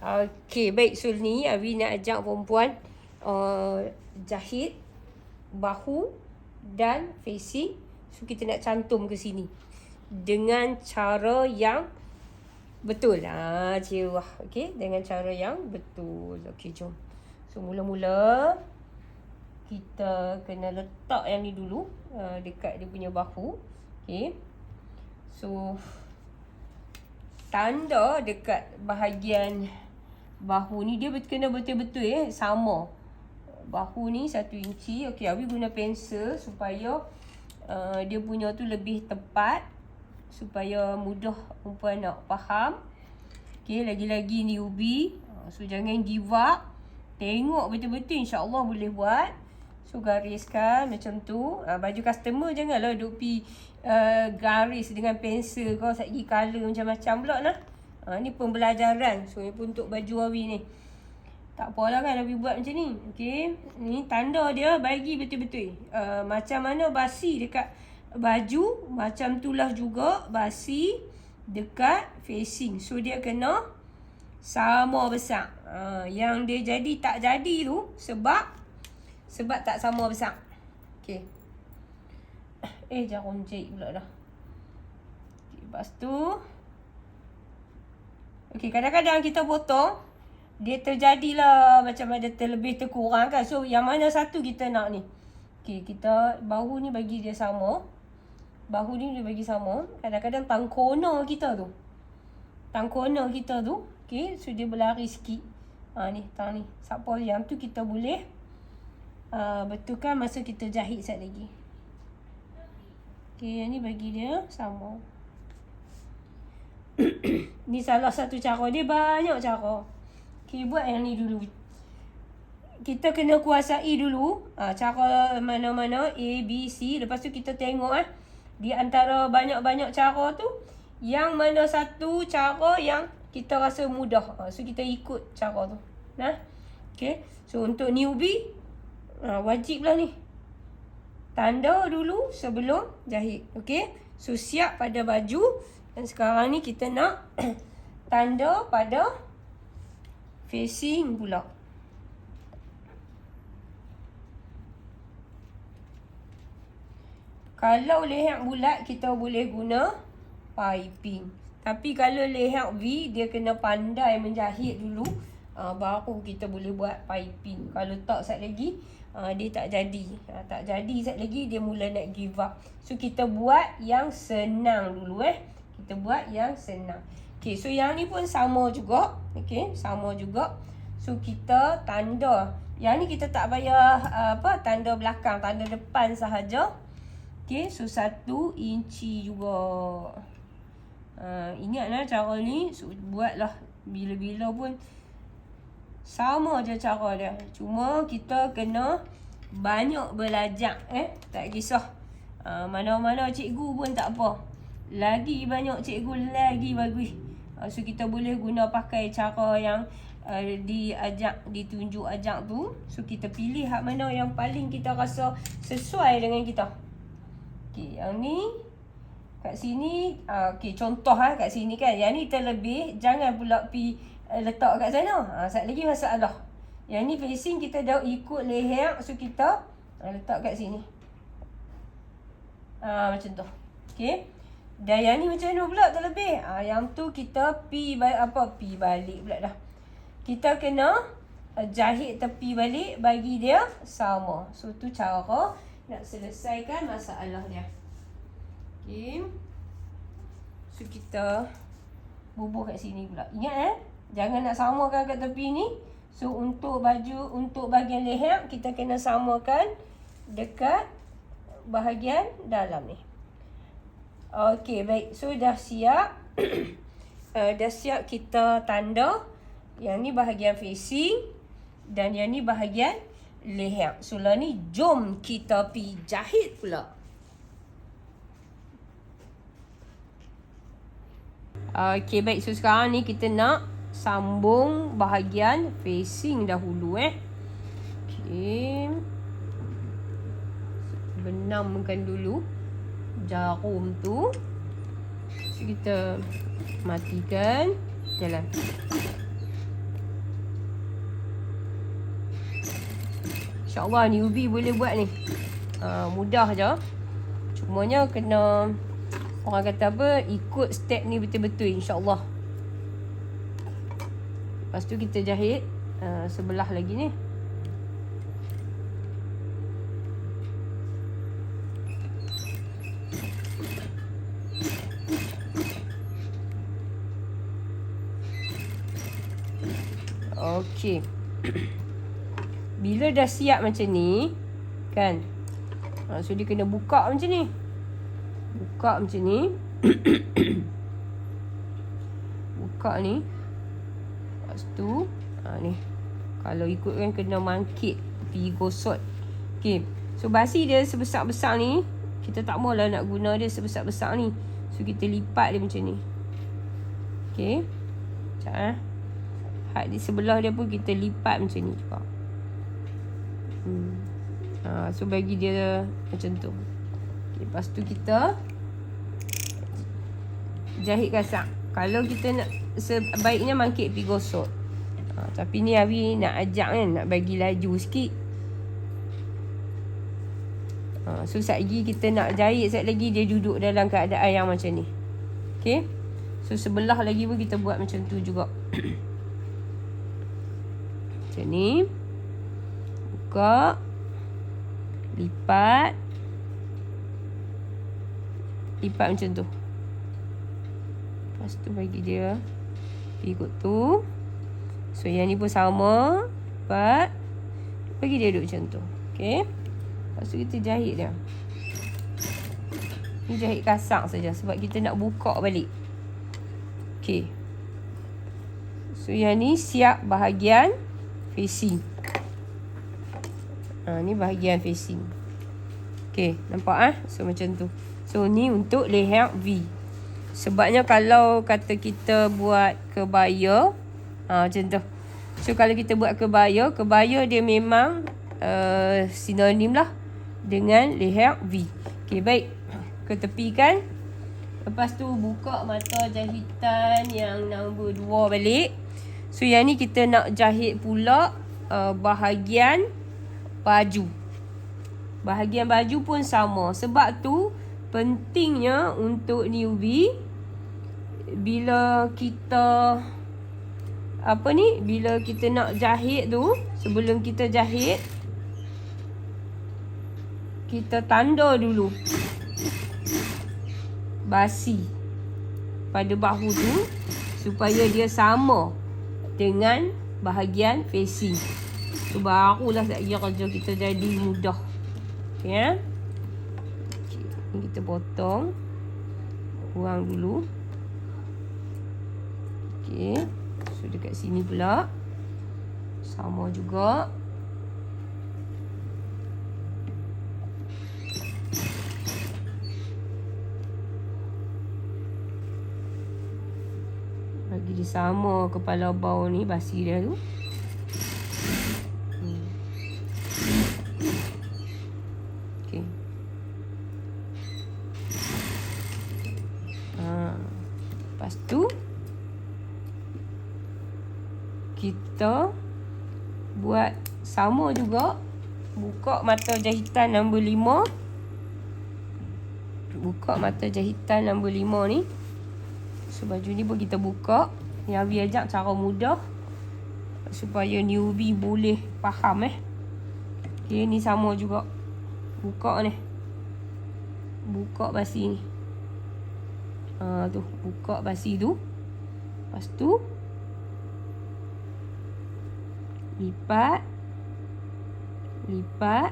Okey, baik. So ni Awi nak ajak perempuan jahit bahu dan facing. So kita nak cantum ke sini dengan cara yang betul. Ciwah. Okey, dengan cara yang betul. Okey, jom. So mula-mula kita kena letak yang ni dulu dekat dia punya bahu. Okey. So tanda dekat bahagian bahu ni dia kena betul-betul sama. Bahu ni 1 inci. Okey, Awi guna pensel supaya dia punya tu lebih tepat, supaya mudah perempuan nak faham. Okey, lagi-lagi newbie. So jangan give up. Tengok betul-betul, insya-Allah boleh buat. So gariskan macam tu. Baju customer janganlah duk pi garis dengan pensel kau sagi color macam-macam pula nah. Ni pembelajaran. So ni pun untuk baju Awi ni. Tak apalah kan Awi buat macam ni. Okey, ni tanda dia bagi betul-betul. Macam mana basi dekat baju, macam itulah juga basi dekat facing. So dia kena sama besar. Yang dia jadi tak jadi tu sebab tak sama besar. Okey. Jarum jahit pula dah. Okay, lepas tu okey, kadang-kadang kita potong dia terjadilah macam ada terlebih terkurang kan. So yang mana satu kita nak ni. Okey, kita bahu ni bagi dia sama. Bahu ni dia bagi sama. Kadang-kadang tangkona kita tu. Okey, so dia berlari sikit. Ni, tang ni. Siapa yang tu kita boleh betulkan masa kita jahit sekali lagi. Okey, yang ni bagi dia sama. Ni salah satu cara. Dia banyak cara. Okey, buat yang ni dulu. Kita kena kuasai dulu cara mana-mana A, B, C. Lepas tu kita tengok di antara banyak-banyak cara tu, yang mana satu cara yang kita rasa mudah. So kita ikut cara tu. Okey. So untuk newbie wajiblah ni. Tanda dulu sebelum jahit. Okey. So siap pada baju. Dan sekarang ni kita nak tanda pada facing pula. Kalau leher bulat, kita boleh guna piping. Tapi kalau leher V, dia kena pandai menjahit dulu. Baru kita boleh buat piping. Kalau tak sekali lagi, dia tak jadi. Tak jadi sekali lagi, dia mula nak give up. So kita buat yang senang dulu Kita buat yang senang. Okey, so yang ni pun sama juga. Okey, sama juga. So kita tanda. Yang ni kita tak payah tanda belakang, tanda depan sahaja. Okey, so 1 inci juga. Ingatlah cara ni. So buatlah bila-bila pun sama je cara dia. Cuma kita kena banyak belajar. Tak kisah mana-mana cikgu pun tak apa. Lagi banyak cikgu lagi bagus. So kita boleh guna pakai cara yang ditunjuk ajak tu. So kita pilih hak mana yang paling kita rasa sesuai dengan kita. Okey, yang ni kat sini. Okey, contoh kat sini kan. Yang ni terlebih, jangan pula pi letak kat sana. Satu lagi masalah. Yang ni facing kita dah ikut leher. So kita letak kat sini. Macam tu. Okey. Dan yang ni macam mana pula terlebih? Yang tu kita pi balik pula dah. Kita kena jahit tepi balik bagi dia sama. So tu cara nak selesaikan masalah dia. Okey. So kita bubuh kat sini pula. Ingat jangan nak samakan kat tepi ni. So untuk bahagian leher kita kena samakan dekat bahagian dalam ni. Okey, baik. So dah siap. Dah siap kita tanda. Yang ni bahagian facing dan yang ni bahagian leher. So lah ni jom kita pi jahit pula. Okey, baik. So sekarang ni kita nak sambung bahagian facing dahulu Okey. Benamkan dulu jarum tu. So kita matikan. Jalan. InsyaAllah newbie boleh buat ni. Mudah je. Cumanya kena, orang kata apa, ikut step ni betul-betul, insyaAllah. Lepas tu kita jahit sebelah lagi ni. Okey. Bila dah siap macam ni, kan? So dia kena buka macam ni. Buka macam ni. Buka ni. Lepas tu ni. Kalau ikut kan kena mangkit, pergi gosok. Okey. So basi dia sebesar-besar ni, kita tak maulah nak guna dia sebesar-besar ni. So kita lipat dia macam ni. Okey. Sekejap had di sebelah dia pun kita lipat macam ni juga. So bagi dia macam tu. Okay, lepas tu kita jahit kasak. Kalau kita nak, sebaiknya mangkit pergi gosok. Tapi ni Awi nak ajak kan, nak bagi laju sikit. So sekejap lagi kita nak jahit, sekejap lagi dia duduk dalam keadaan yang macam ni. Okay. So sebelah lagi pun kita buat macam tu juga. Macam ni. Buka. Lipat. Lipat macam tu. Lepas tu bagi dia ikut tu. So yang ni pun sama. Lipat. Bagi dia duduk macam tu. Okay. Lepas tu kita jahit dia. Ni jahit kasak saja sebab kita nak buka balik. Okay. So yang ni siap bahagian facing. Ni bahagian facing. Okay, nampak So macam tu. So ni untuk leher V. Sebabnya kalau kata kita buat kebaya, macam tu. So kalau kita buat kebaya dia memang sinonim lah dengan leher V. Okay, baik. Ketepikan. Lepas tu buka mata jahitan yang nombor 2 balik. So yang ni kita nak jahit pula bahagian baju. Bahagian baju pun sama. Sebab tu pentingnya untuk newbie, bila kita bila kita nak jahit tu, sebelum kita jahit, kita tanda dulu basi pada bahu tu supaya dia sama dengan bahagian facing. So barulah sekejap lagi kerja kita jadi mudah. Okay, okay, ni kita potong. Kurang dulu. Okay. So dekat sini pula sama juga. Bagi dia sama kepala bau ni, basi dia tu. Okay. Lepas tu kita buat sama juga. Buka mata jahitan nombor 5. Buka mata jahitan nombor 5 ni. So baju ni pun kita buka. Yang Awi ajak cara mudah supaya newbie boleh faham Okay, ni sama juga. Buka ni. Buka basi ni. Tu, buka basi tu. Lepas tu lipat. Lipat.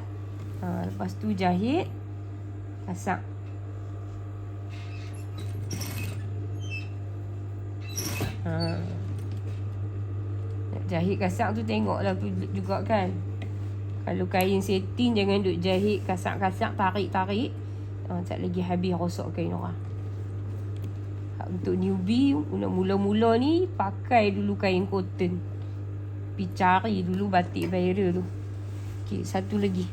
Lepas tu jahit. Kasak. Nak jahit kasak tu tengoklah tu juga kan. Kalau kain satin jangan duk jahit kasak-kasak, tarik-tarik. Tak lagi habis rosak kain orang. Untuk newbie, mula-mula ni pakai dulu kain cotton. Pergi cari dulu batik viral tu. Okey, satu lagi.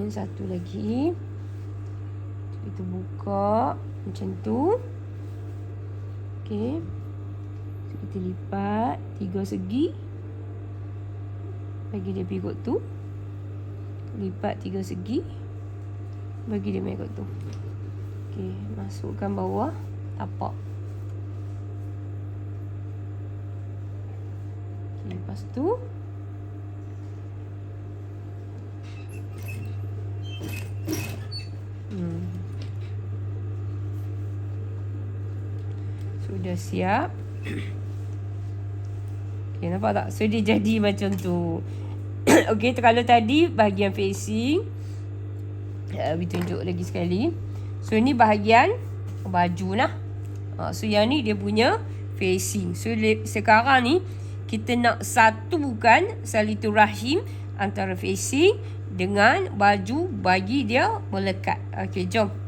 Satu lagi. Kita buka macam tu. Okey. Kita lipat 3 segi. Bagi dia pergi kot tu. Lipat 3 segi. Bagi dia pergi kot tu. Okey, masukkan bawah tapak. Okey, lepas tu sudah siap. Okay, nampak tak? So, dia jadi macam tu. Okay, kalau tadi bahagian facing. Abi tunjuk lagi sekali. So, ni bahagian baju lah. So, yang ni dia punya facing. So, sekarang ni kita nak satukan silaturahim antara facing dengan baju bagi dia melekat. Okay, jom.